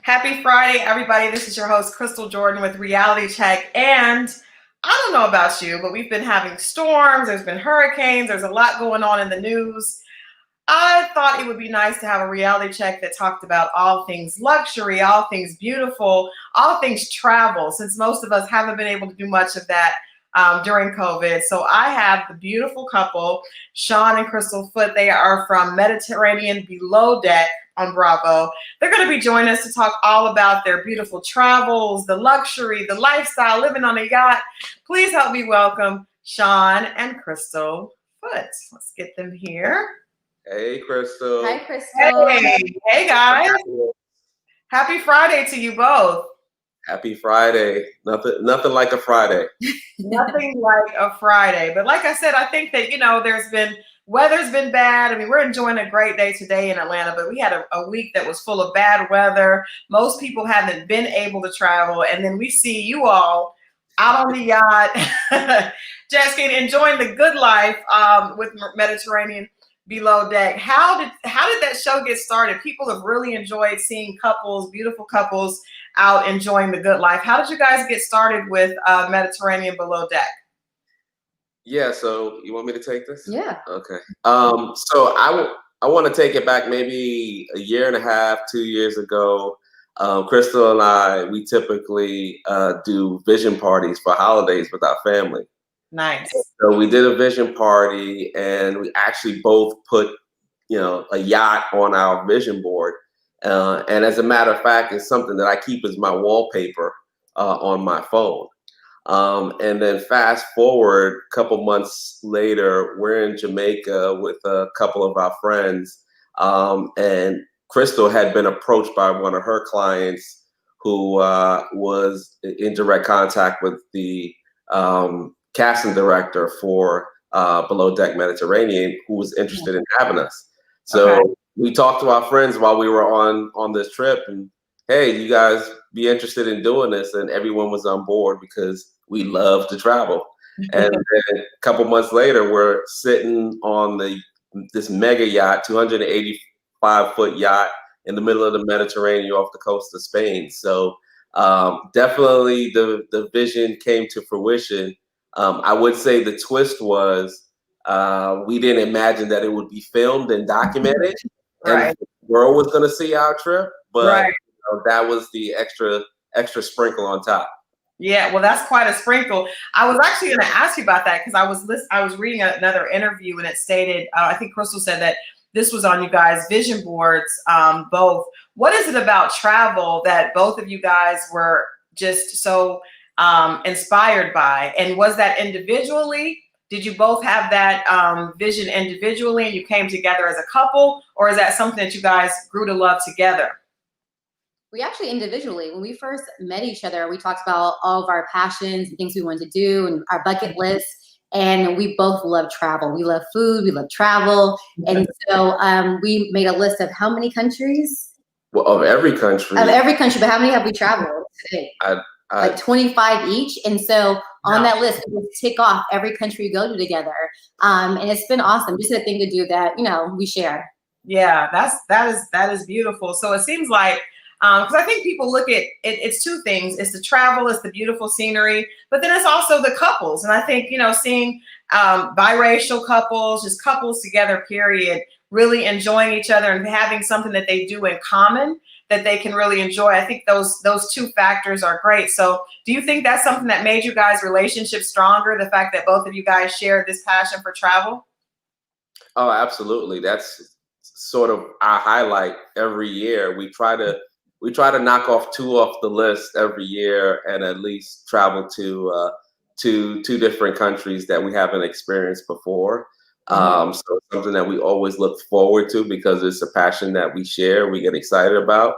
Happy Friday, everybody. This is your host, Crystal Jordan with Reality Check. And I don't know about you, but we've been having storms. There's been hurricanes. There's a lot going on in the news. I thought it would be nice to have a reality check that talked about all things luxury, all things beautiful, all things travel, since most of us haven't been able to do much of that during COVID. So I have the beautiful couple, Sean and Crystal Foote. They are from Mediterranean Below Deck on Bravo. They're going to be joining us to talk all about their beautiful travels, the luxury, the lifestyle, living on a yacht. Please help me welcome Sean and Crystal Foote. Let's get them here. Hey, Crystal. Hi, Crystal. Hey guys. Happy Friday to you both. Happy Friday. Nothing like a Friday. Nothing like a Friday. But like I said, I think that, weather's been bad. I mean, we're enjoying a great day today in Atlanta, but we had a week that was full of bad weather. Most people haven't been able to travel. And then we see you all out on the yacht, jet skiing, enjoying the good life with Mediterranean Below Deck. How did that show get started? People have really enjoyed seeing couples, beautiful couples out enjoying the good life. How did you guys get started with Mediterranean Below Deck? Yeah, so you want me to take this? Yeah. Okay. So I want to take it back maybe a year and a half, 2 years ago. Crystal and I, we typically do vision parties for holidays with our family. Nice. So we did a vision party, and we actually both put, a yacht on our vision board. And as a matter of fact, it's something that I keep as my wallpaper on my phone. And then fast forward a couple months later, we're in Jamaica with a couple of our friends. And Crystal had been approached by one of her clients who was in direct contact with the casting director for Below Deck Mediterranean, who was interested in having us. So we talked to our friends while we were on this trip, and hey, you guys be interested in doing this? And everyone was on board because we love to travel. And then a couple months later, we're sitting on this mega yacht, 285-foot yacht in the middle of the Mediterranean off the coast of Spain. So definitely the vision came to fruition. I would say the twist was we didn't imagine that it would be filmed and documented, and the world was going to see our trip, but that was the extra sprinkle on top. Yeah, well, that's quite a sprinkle. I was actually going to ask you about that because I was reading another interview, and it stated, I think Crystal said that this was on you guys' vision boards, both. What is it about travel that both of you guys were just so inspired by? And was that individually? Did you both have that vision individually and you came together as a couple? Or is that something that you guys grew to love together? We actually individually, when we first met each other, we talked about all of our passions and things we wanted to do and our bucket list. And we both love travel. We love food. We love travel. And so we made a list of how many countries? Well, of every country. Of every country, but how many have we traveled today? Like 25 each. And so on that list, we tick off every country we go to together. And it's been awesome. Just a thing to do that, we share. Yeah, that is beautiful. So it seems like, because I think people look at it's two things. It's the travel, it's the beautiful scenery, but then it's also the couples. And I think, seeing biracial couples, just couples together, period, really enjoying each other and having something that they do in common that they can really enjoy. I think those two factors are great. So do you think that's something that made you guys' relationship stronger, the fact that both of you guys shared this passion for travel? Oh, absolutely. That's sort of our highlight every year. We try to knock off two off the list every year and at least travel to two different countries that we haven't experienced before. So it's something that we always look forward to because it's a passion that we share, we get excited about.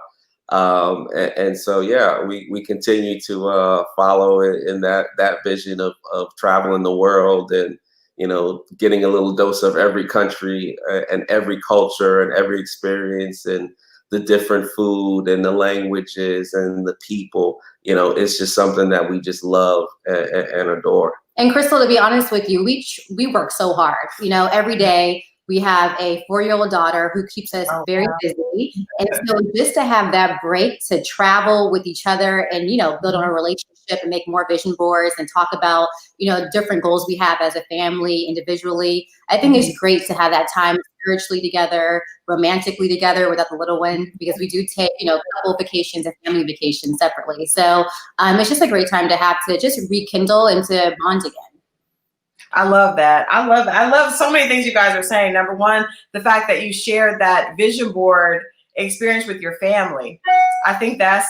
And so, yeah, we continue to follow in that vision of traveling the world and, getting a little dose of every country and every culture and every experience and the different food and the languages and the people. It's just something that we just love and adore. And Crystal, to be honest with you, we work so hard, every day. We have a 4-year-old daughter who keeps us very busy. And so just to have that break to travel with each other and, you know, build on a relationship and make more vision boards and talk about, you know, different goals we have as a family, individually. I think it's great to have that time spiritually together, romantically together without the little one, because we do take, you know, couple vacations and family vacations separately. So it's just a great time to have to just rekindle and to bond again. I love that. I love so many things you guys are saying. Number one, the fact that you shared that vision board experience with your family. I think that's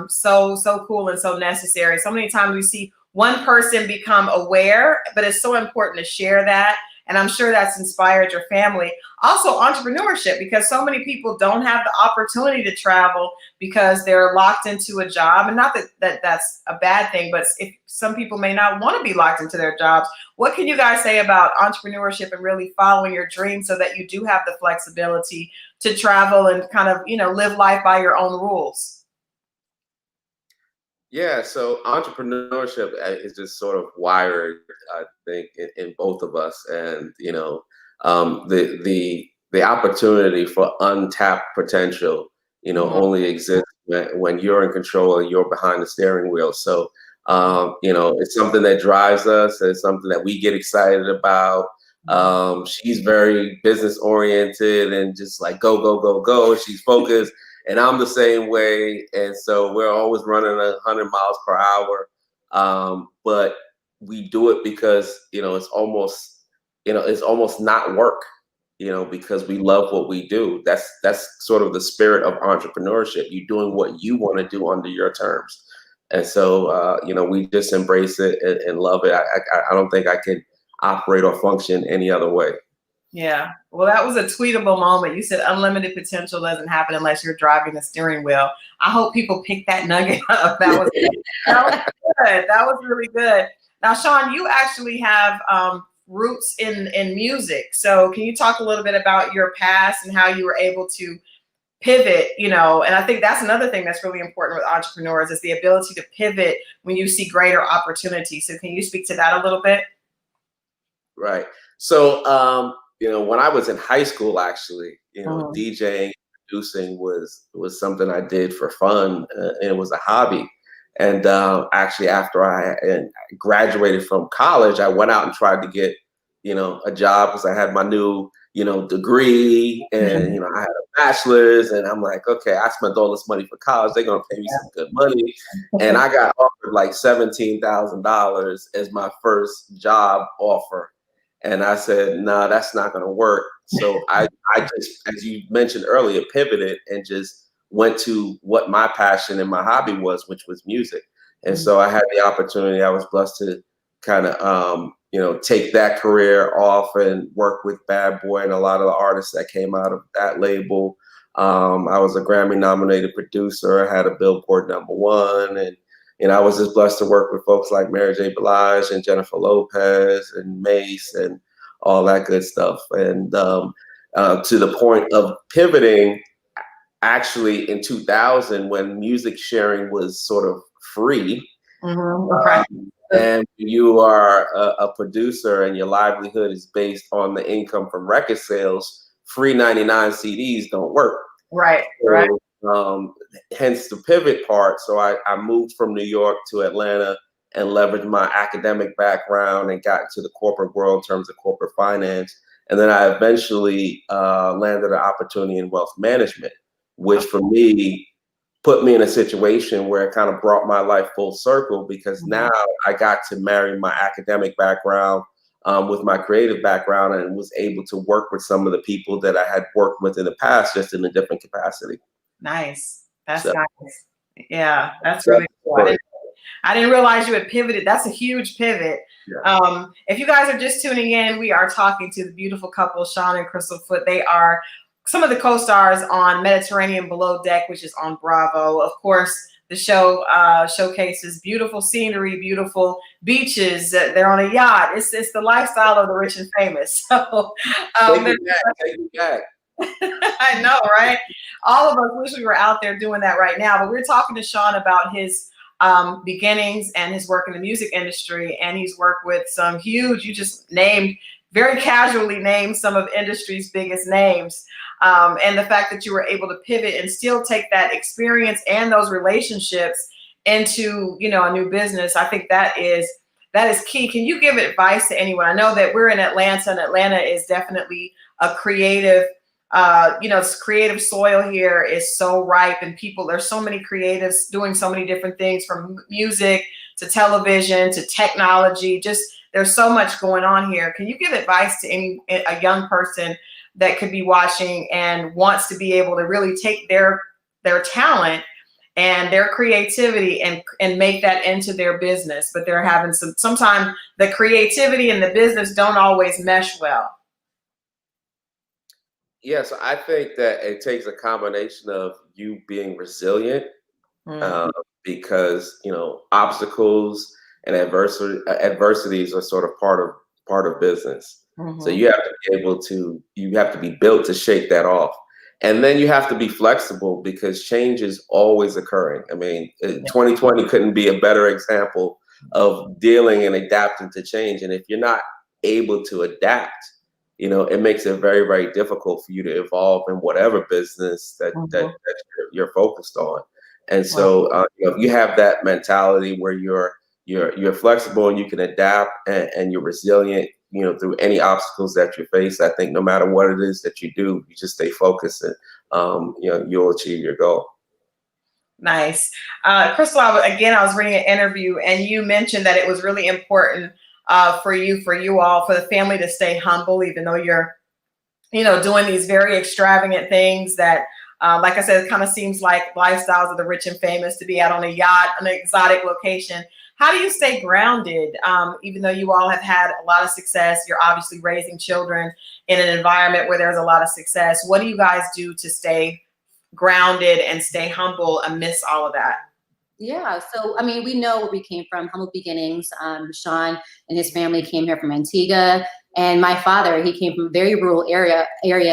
so cool and so necessary. So many times we see one person become aware, but it's so important to share that. And I'm sure that's inspired your family. Also entrepreneurship, because so many people don't have the opportunity to travel because they're locked into a job. And not that that's a bad thing, but if some people may not want to be locked into their jobs. What can you guys say about entrepreneurship and really following your dreams so that you do have the flexibility to travel and kind of, you know, live life by your own rules? Yeah, so entrepreneurship is just sort of wired, I think, in both of us, and you know, the opportunity for untapped potential, you know, only exists when you're in control and you're behind the steering wheel. So, you know, it's something that drives us. It's something that we get excited about. She's very business oriented and just like go, go, go, go. She's focused. And I'm the same way. And so we're always running 100 miles per hour. But we do it because, you know, it's almost not work, you know, because we love what we do. That's sort of the spirit of entrepreneurship. You're doing what you want to do under your terms. And so, you know, we just embrace it and love it. I don't think I can operate or function any other way. Yeah. Well, that was a tweetable moment. You said unlimited potential doesn't happen unless you're driving the steering wheel. I hope people pick that nugget up. That was good. That was really good. Now, Sean, you actually have roots in music. So can you talk a little bit about your past and how you were able to pivot, you know? And I think that's another thing that's really important with entrepreneurs is the ability to pivot when you see greater opportunity. So can you speak to that a little bit? Right. So, you know, when I was in high school, actually, you know, DJing, producing was something I did for fun, and it was a hobby. And actually, after I graduated from college, I went out and tried to get, you know, a job because I had my new, you know, degree, and you know, I had a bachelor's, and I'm like, okay, I spent all this money for college. They're gonna pay me some good money, and I got offered like $17,000 as my first job offer. And I said, no, nah, that's not going to work. So I just, as you mentioned earlier, pivoted and just went to what my passion and my hobby was, which was music. And so I had the opportunity. I was blessed to kind of, you know, take that career off and work with Bad Boy and a lot of the artists that came out of that label. I was a Grammy nominated producer. I had a Billboard #1, and you know, I was just blessed to work with folks like Mary J. Blige and Jennifer Lopez and Mace and all that good stuff. And to the point of pivoting, actually in 2000, when music sharing was sort of free, and you are a producer and your livelihood is based on the income from record sales, free 99 CDs don't work. Right, so, right. Hence the pivot part. So I moved from New York to Atlanta and leveraged my academic background and got into the corporate world in terms of corporate finance. And then I eventually landed an opportunity in wealth management, which for me put me in a situation where it kind of brought my life full circle, because now I got to marry my academic background with my creative background and was able to work with some of the people that I had worked with in the past, just in a different capacity. Nice. That's nice. Yeah, that's really cool. I didn't realize you had pivoted. That's a huge pivot. Yeah. If you guys are just tuning in, we are talking to the beautiful couple, Sean and Crystal Foote. They are some of the co-stars on Mediterranean Below Deck, which is on Bravo. Of course, the show showcases beautiful scenery, beautiful beaches. They're on a yacht. It's the lifestyle of the rich and famous. So take it back. I know, right? All of us wish we were out there doing that right now. But we're talking to Sean about his beginnings and his work in the music industry. And he's worked with some huge, you just named very casually named some of industry's biggest names. And the fact that you were able to pivot and still take that experience and those relationships into, you know, a new business, I think that is key. Can you give advice to anyone? I know that we're in Atlanta, and Atlanta is definitely a creative, creative soil here is so ripe, and there's so many creatives doing so many different things, from music to television to technology. Just there's so much going on here. Can you give advice to a young person that could be watching and wants to be able to really take their talent and their creativity and make that into their business, but they're having sometimes the creativity and the business don't always mesh well? Yes, I think that it takes a combination of you being resilient, Mm. because obstacles and adversities are sort of part of business. So Mhm. you have to you have to be built to shake that off. And then you have to be flexible, because change is always occurring. I mean, 2020 couldn't be a better example of dealing and adapting to change. And if you're not able to adapt, it makes it very, very difficult for you to evolve in whatever business that Mhm. you're focused on. And Right. so, if you have that mentality where you're flexible and you can adapt, and you're resilient, through any obstacles that you face, I think no matter what it is that you do, you just stay focused, and you'll achieve your goal. Nice. Crystal, I was reading an interview, and you mentioned that it was really important for you all, for the family to stay humble, even though you're, doing these very extravagant things that, like I said, it kind of seems like lifestyles of the rich and famous, to be out on a yacht, an exotic location. How do you stay grounded, even though you all have had a lot of success? You're obviously raising children in an environment where there's a lot of success. What do you guys do to stay grounded and stay humble amidst all of that? Yeah, so I mean, we know where we came from, humble beginnings. Sean and his family came here from Antigua, and my father, he came from a very rural area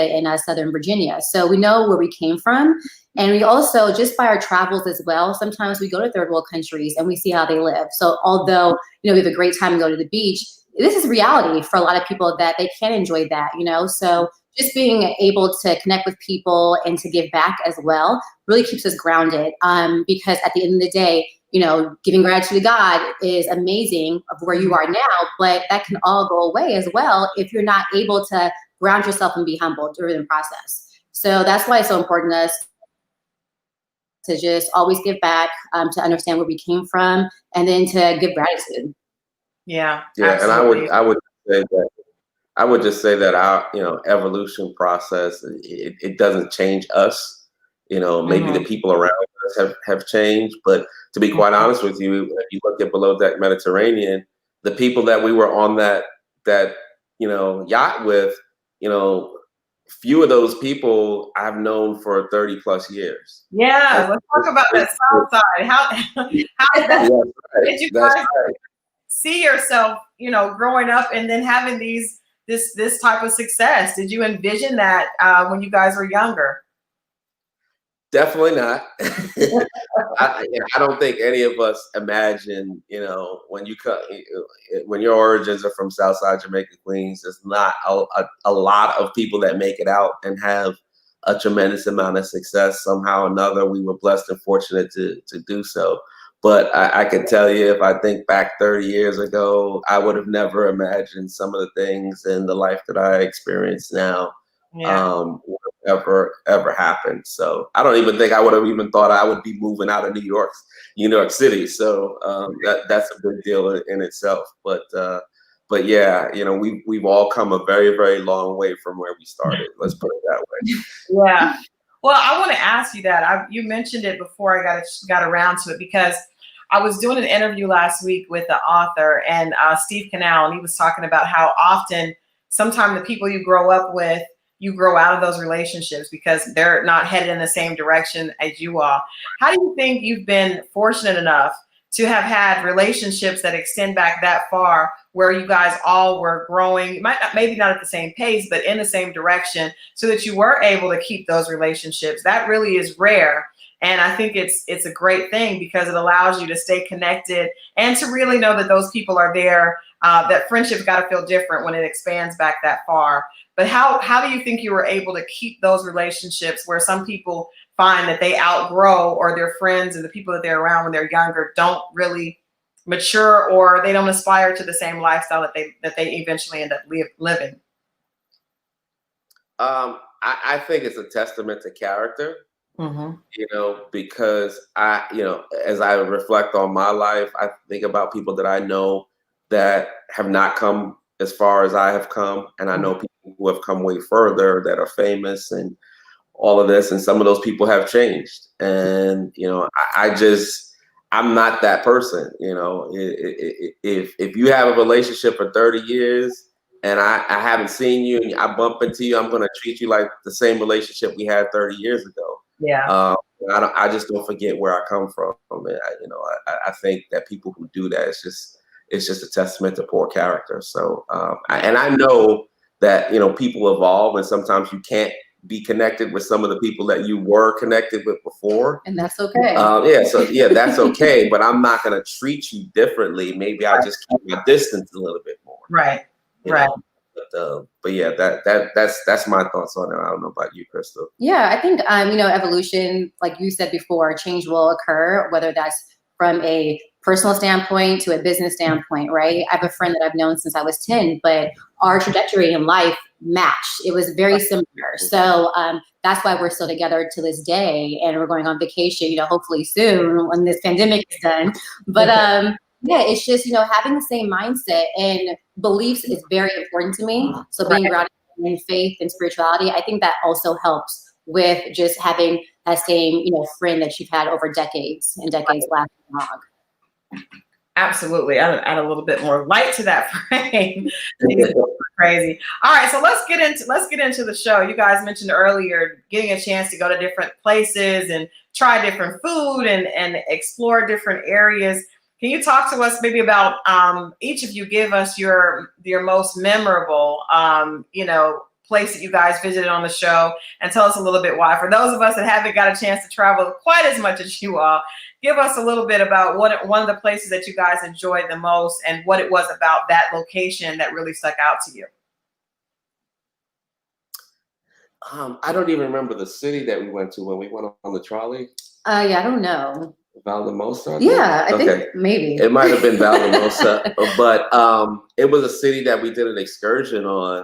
in Southern Virginia. So we know where we came from, and we also, just by our travels as well, sometimes we go to third world countries and we see how they live. So although we have a great time and go to the beach, this is reality for a lot of people that they can't enjoy that. So just being able to connect with people and to give back as well really keeps us grounded. Because at the end of the day, giving gratitude to God is amazing of where you are now, but that can all go away as well if you're not able to ground yourself and be humble during the process. So that's why it's so important to us to just always give back, to understand where we came from, and then to give gratitude. Yeah, Yeah, and absolutely. I would just say that our evolution process, it doesn't change us. Maybe the Mhm. people around us have changed, but to be quite Mhm. honest with you, if you look at below deck Mediterranean, the people that we were on that yacht with, you know, few of those people I've known for 30 plus years. And Yeah, let's talk about that South Side. How how is that? that's right. Did you That's guys right. see yourself, growing up and then having this type of success? Did you envision that when you guys were younger? Definitely not. I don't think any of us imagine, when you come, when your origins are from Southside Jamaica, Queens, there's not a lot of people that make it out and have a tremendous amount of success. Somehow or another, we were blessed and fortunate to do so. But I can tell you, if I think back 30 years ago, I would have never imagined some of the things in the life that I experience now, Yeah. would have ever happened. So I don't even think I would have even thought I would be moving out of New York City. So that's a big deal in itself. But yeah, we've all come a very, very long way from where we started. Let's put it that way. Yeah. Well, I want to ask you that. You mentioned it before I got around to it, because I was doing an interview last week with the author, and Steve Canal, and he was talking about how often, sometimes the people you grow up with, you grow out of those relationships because they're not headed in the same direction as you are. How do you think you've been fortunate enough to have had relationships that extend back that far, where you guys all were growing, maybe not at the same pace, but in the same direction, so that you were able to keep those relationships? That really is rare. And I think it's a great thing because it allows you to stay connected and to really know that those people are there. That friendship's got to feel different when it expands back that far. But how do you think you were able to keep those relationships where some people find that they outgrow, or their friends and the people that they're around when they're younger don't really mature, or they don't aspire to the same lifestyle that they eventually end up living? I think it's a testament to character. Mm-hmm. Because as I reflect on my life, I think about people that I know that have not come as far as I have come. And I know people who have come way further that are famous and all of this. And some of those people have changed. And, I'm not that person. If you have a relationship for 30 years and I haven't seen you and I bump into you, I'm going to treat you like the same relationship we had 30 years ago. Yeah. I just don't forget where I come from. And I think that people who do that, it's just a testament to poor character. So, and I know that, people evolve, and sometimes you can't be connected with some of the people that you were connected with before. And that's okay. That's okay. But I'm not going to treat you differently. Maybe I'll just keep my distance a little bit more. Right. Right. But yeah, that's my thoughts on it. I don't know about you, Crystal. Yeah, I think evolution, like you said before, change will occur, whether that's from a personal standpoint to a business standpoint, right? I have a friend that I've known since I was 10, but our trajectory in life matched. It was very similar. So that's why we're still together to this day, and we're going on vacation, hopefully soon when this pandemic is done. But yeah, it's just, having the same mindset and beliefs is very important to me. So being grounded in faith and spirituality, I think that also helps with just having that same, friend that you've had over decades and decades lasting long. Absolutely. Add a little bit more light to that frame. Crazy. All right, so let's get into the show. You guys mentioned earlier getting a chance to go to different places and try different food and explore different areas. Can you talk to us maybe about each of you? Give us your most memorable place that you guys visited on the show, and tell us a little bit why. For those of us that haven't got a chance to travel quite as much as you all, give us a little bit about one of the places that you guys enjoyed the most and what it was about that location that really stuck out to you. I don't even remember the city that we went to when we went on the trolley. Yeah, I don't know. Valdemosa? Yeah, I think maybe. It might have been Valdemosa, but it was a city that we did an excursion on.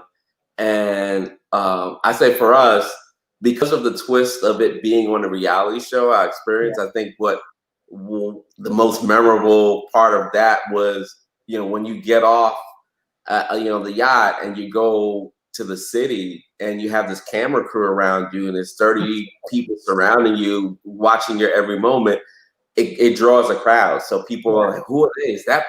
And I say for us, because of the twist of it being on a reality show, our experience, I think what the most memorable part of that was, when you get off, the yacht and you go to the city and you have this camera crew around you and there's 30 people surrounding you, watching your every moment. It draws a crowd. So people are like, who are they? Is that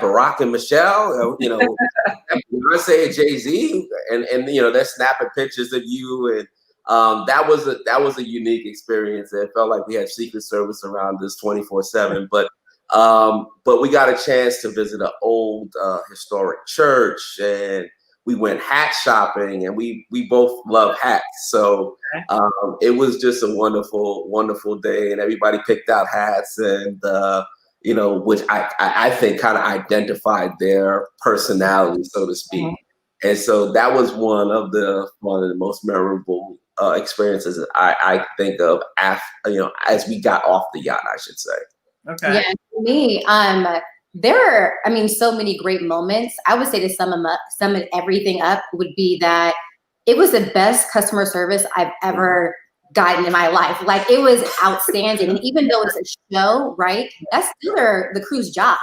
Barack and Michelle? Beyonce and Jay-Z, and they're snapping pictures of you, and that was a unique experience. It felt like we had Secret Service around us 24/7. But we got a chance to visit an old historic church, and we went hat shopping, and we both love hats. So it was just a wonderful, wonderful day, and everybody picked out hats, and which I think kind of identified their personality, so to speak. And so that was one of the most memorable experiences I think of as we got off the yacht, I should say. Okay. Yeah, for me, there are, so many great moments. I would say to sum everything up would be that it was the best customer service I've ever gotten in my life. Like, it was outstanding. And even though it's a show, right, that's still the crew's job.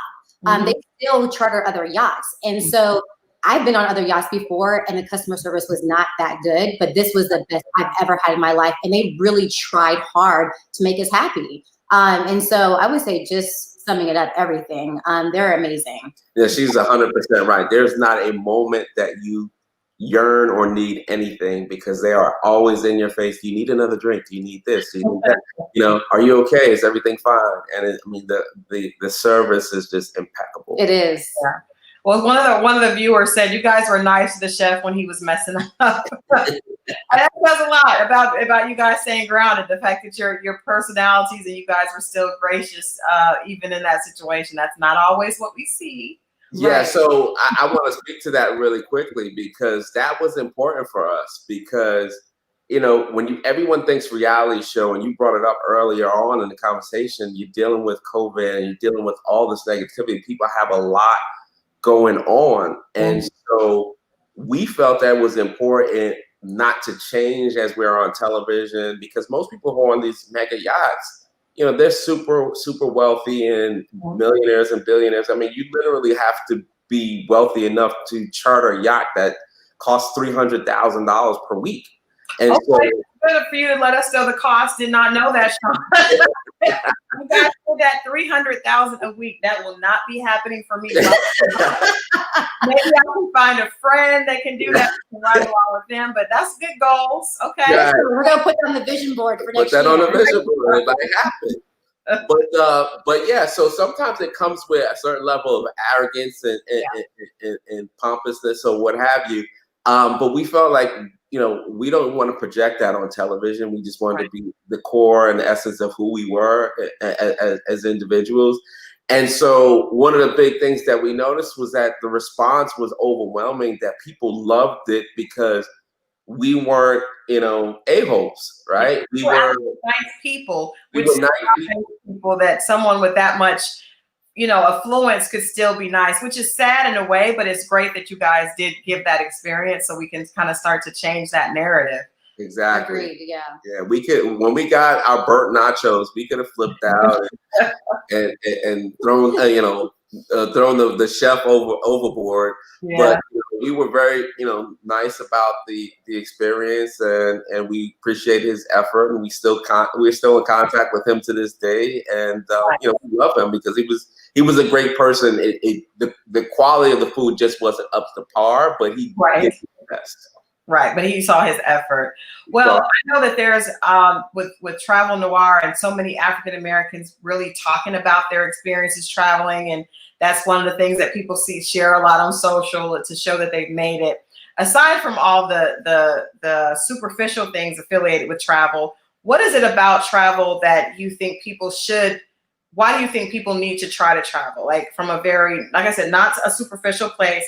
They still charter other yachts. And so I've been on other yachts before and the customer service was not that good, but this was the best I've ever had in my life. And they really tried hard to make us happy. And so I would say, just summing it up, everything, they're amazing. Yeah, she's 100% right. There's not a moment that you yearn or need anything, because they are always in your face. Do you need another drink? Do you need this? Do you need that? Are you okay? Is everything fine? And the service is just impeccable. It is. Yeah. Well, one of the viewers said you guys were nice to the chef when he was messing up. That says a lot about you guys staying grounded. The fact that your personalities and you guys were still gracious, even in that situation. That's not always what we see. Yeah, Right. so I want to speak to that really quickly because that was important for us because when everyone thinks reality show, and you brought it up earlier on in the conversation, you're dealing with COVID and you're dealing with all this negativity. People have a lot going on, and so we felt that was important not to change as we're on television because most people who are on these mega yachts, they're super, super wealthy and millionaires and billionaires. I mean, you literally have to be wealthy enough to charter a yacht that costs $300,000 per week. And so, it's good for you to let us know the cost. Did not know that, Sean. You guys put that $300,000 a week. That will not be happening for me. Maybe I can find a friend that can do that and ride along with them. But that's good goals. Okay, yeah, We're gonna put that on the vision board for next put that year. on the vision board. It might happen. But yeah, so sometimes it comes with a certain level of arrogance and pompousness or what have you. But we felt like we don't want to project that on television. We just wanted to be the core and the essence of who we were as individuals. And so one of the big things that we noticed was that the response was overwhelming, that people loved it because we weren't, a-holes, right? We were nice people. We Which were nice people that someone with that much affluence could still be nice, which is sad in a way, but it's great that you guys did give that experience so we can kind of start to change that narrative. Exactly. Agreed, yeah. Yeah, we could, when we got our burnt nachos, we could have flipped out and thrown, thrown the chef overboard. Yeah. But we were very, nice about the experience, and we appreciate his effort, and we're still in contact with him to this day, and we love him because he was a great person. The quality of the food just wasn't up to par, but he did his best. Right, but he saw his effort. Well, I know that there's with Travel Noir and so many African Americans really talking about their experiences traveling, and that's one of the things that people share a lot on social to show that they've made it. Aside from all the superficial things affiliated with travel, what is it about travel that you think people should? Why do you think people need to try to travel? Like from a very, like I said, not a superficial place,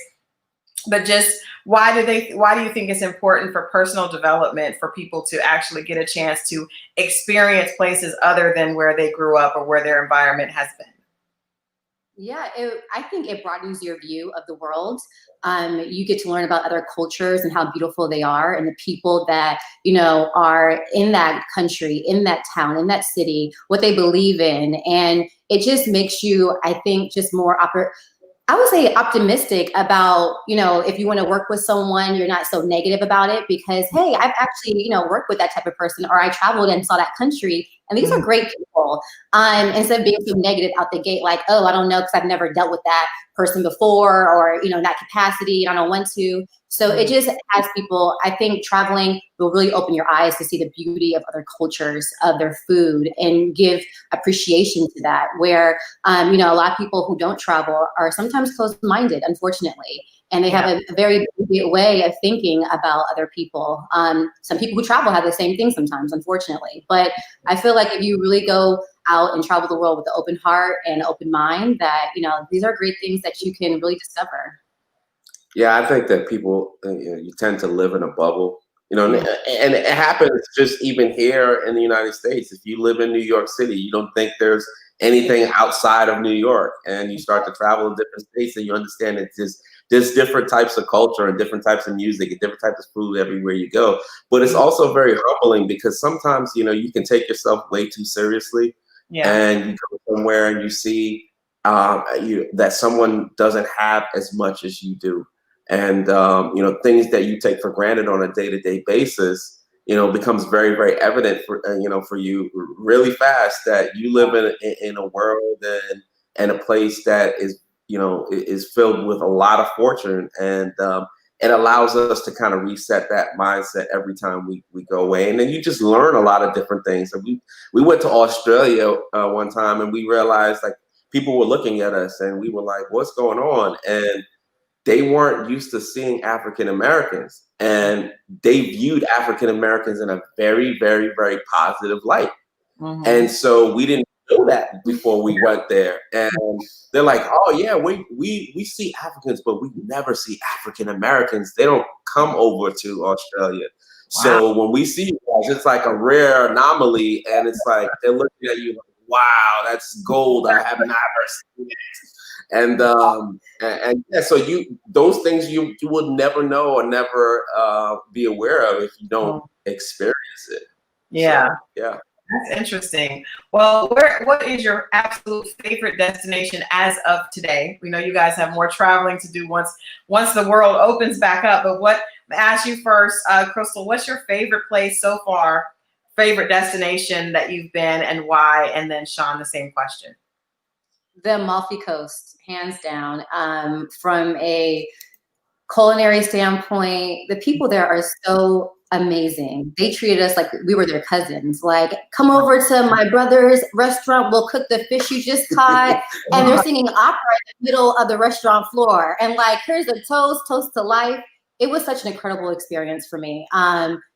but just why do you think it's important for personal development for people to actually get a chance to experience places other than where they grew up or where their environment has been? Yeah, I think it broadens your view of the world. You get to learn about other cultures and how beautiful they are, and the people that are in that country, in that town, in that city, what they believe in, and it just makes you, I think, just more I would say optimistic about, if you want to work with someone, you're not so negative about it because, hey, I've actually, worked with that type of person, or I traveled and saw that country, and these are great people. Instead of being so negative out the gate, like, oh, I don't know, because I've never dealt with that person before, or, that capacity, I don't want to. So it just has people, I think traveling will really open your eyes to see the beauty of other cultures, of their food, and give appreciation to that, where, a lot of people who don't travel are sometimes closed-minded, unfortunately. And they have a very big way of thinking about other people. Some people who travel have the same thing sometimes, unfortunately. But I feel like if you really go out and travel the world with an open heart and open mind, that, these are great things that you can really discover. Yeah, I think that people, you tend to live in a bubble, and it happens just even here in the United States. If you live in New York City, you don't think there's anything outside of New York, and you start to travel in different states, and you understand that there's different types of culture and different types of music and different types of food everywhere you go. But it's also very humbling because sometimes, you can take yourself way too seriously, and you go somewhere and you see that someone doesn't have as much as you do. And, things that you take for granted on a day-to-day basis, becomes very, very evident for you really fast that you live in a world and a place that is filled with a lot of fortune. And it allows us to kind of reset that mindset every time we go away. And then you just learn a lot of different things. And we went to Australia one time, and we realized like people were looking at us and we were like, what's going on? And they weren't used to seeing African Americans, and they viewed African Americans in a very, very, very positive light. Mm-hmm. And so we didn't know that before we went there. And they're like, oh yeah, we see Africans, but we never see African Americans. They don't come over to Australia. Wow. So when we see you guys, it's like a rare anomaly, and it's like they're looking at you like, wow, that's gold. I have never seen it. And yeah, so those things you would never know or never be aware of if you don't experience it. Yeah. So, yeah. That's interesting. Well, what is your absolute favorite destination as of today? We know you guys have more traveling to do once the world opens back up. But I'm gonna ask you first, Crystal, what's your favorite place so far? Favorite destination that you've been and why? And then Sean, the same question. The Amalfi Coast, hands down. From a culinary standpoint, the people there are so amazing. They treated us like we were their cousins. Like, come over to my brother's restaurant, we'll cook the fish you just caught. And they're singing opera in the middle of the restaurant floor. And like, here's a toast to life. It was such an incredible experience for me.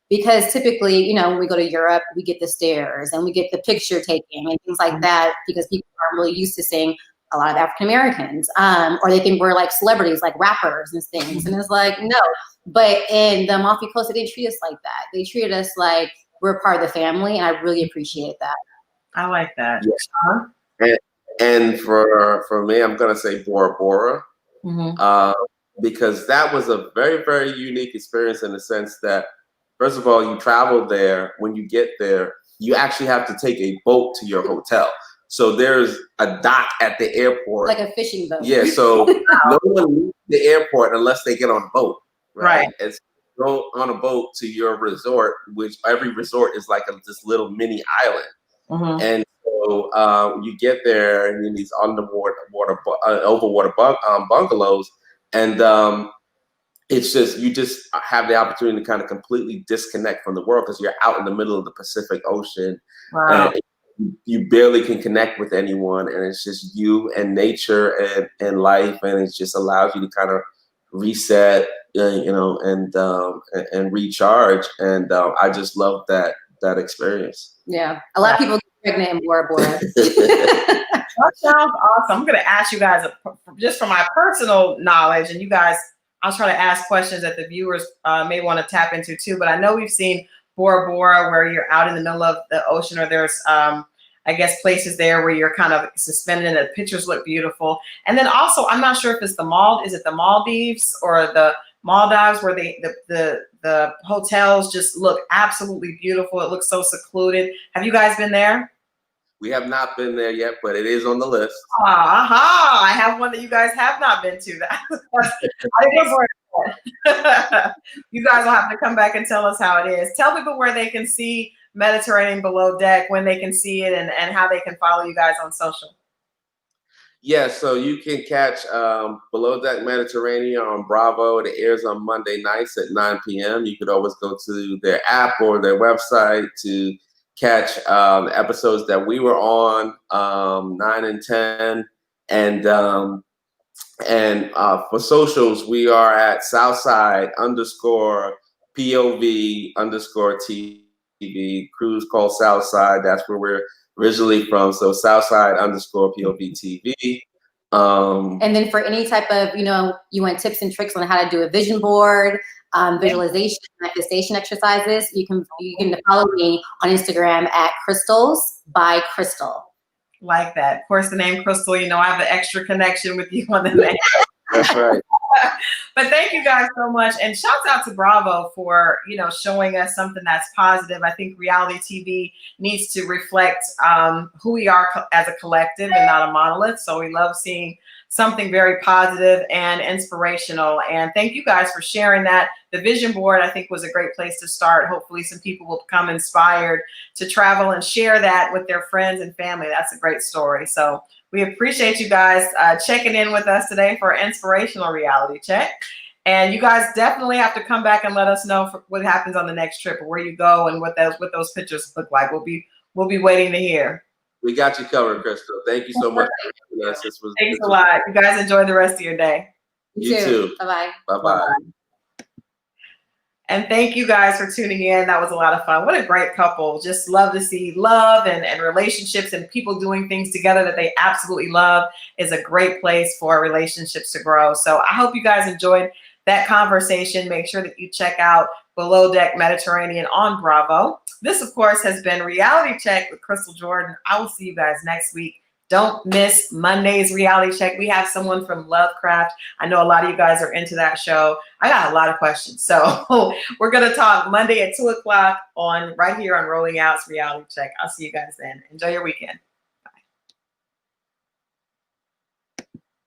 Because typically, you know, when we go to Europe, we get the stares and we get the picture taking and things like that, because people aren't really used to seeing a lot of African Americans, or they think we're like celebrities, like rappers and things. And it's like, no. But in the Amalfi Coast, they didn't treat us like that. They treated us like we're part of the family, and I really appreciate that. I like that. Yes. And for me, I'm gonna say Bora Bora, because that was a very, very unique experience in the sense that, first of all, you travel there. When you get there, you actually have to take a boat to your hotel. So there's a dock at the airport. Like a fishing boat. Yeah, so no one leaves the airport unless they get on a boat. Right. And so go on a boat to your resort, which every resort is like this little mini island. And so you get there and in these overwater bungalows, and it's just, you just have the opportunity to kind of completely disconnect from the world because you're out in the middle of the Pacific Ocean. Wow. And you barely can connect with anyone, and it's just you and nature and life, and it just allows you to kind of reset, you know, and recharge. And I just love that experience. Yeah, a lot of people get pregnant in Bora Bora. That sounds awesome. I'm going to ask you guys, just from my personal knowledge, and you guys, I'll try to ask questions that the viewers may want to tap into too. But I know we've seen Bora Bora where you're out in the middle of the ocean, or there's I guess places there where you're kind of suspended and the pictures look beautiful. And then also, I'm not sure if it's the Maldives or the Maldives where the hotels just look absolutely beautiful. It looks so secluded. Have you guys been there? We have not been there yet, but it is on the list. I have one that you guys have not been to. You guys will have to come back and tell us how it is. Tell people where they can see Mediterranean Below Deck, when they can see it, and how they can follow you guys on social. Yeah, so you can catch Below Deck Mediterranean on Bravo. It airs on Monday nights at 9 p.m. You could always go to their app or their website to catch the episodes that we were on, 9 and 10. And for socials, we are at Southside_POV_TV. Cruise called Southside. That's where we're originally from. So Southside_POV TV. And then for any type of, you want tips and tricks on how to do a vision board, visualization, manifestation exercises, you can follow me on Instagram at Crystals by Crystal. Like that. Of course, the name Crystal, I have an extra connection with you on the name. That's right. But thank you guys so much. And shouts out to Bravo for, showing us something that's positive. I think reality TV needs to reflect who we are as a collective and not a monolith. So we love seeing something very positive and inspirational. And thank you guys for sharing that. The vision board, I think, was a great place to start. Hopefully some people will become inspired to travel and share that with their friends and family. That's a great story. So we appreciate you guys checking in with us today for an inspirational reality check. And you guys definitely have to come back and let us know what happens on the next trip, or where you go and what those pictures look like. We'll be waiting to hear. We got you covered, Crystal. Thank you so much. Thanks a lot. You guys enjoy the rest of your day. You too. Bye-bye. Bye-bye. And thank you guys for tuning in. That was a lot of fun. What a great couple. Just love to see love and relationships and people doing things together that they absolutely love is a great place for relationships to grow. So I hope you guys enjoyed that conversation. Make sure that you check out Below Deck Mediterranean on Bravo. This, of course, has been Reality Check with Crystal Jordan. I will see you guys next week. Don't miss Monday's Reality Check. We have someone from Lovecraft. I know a lot of you guys are into that show. I got a lot of questions. So we're going to talk Monday at 2 o'clock right here on Rolling Out's Reality Check. I'll see you guys then. Enjoy your weekend.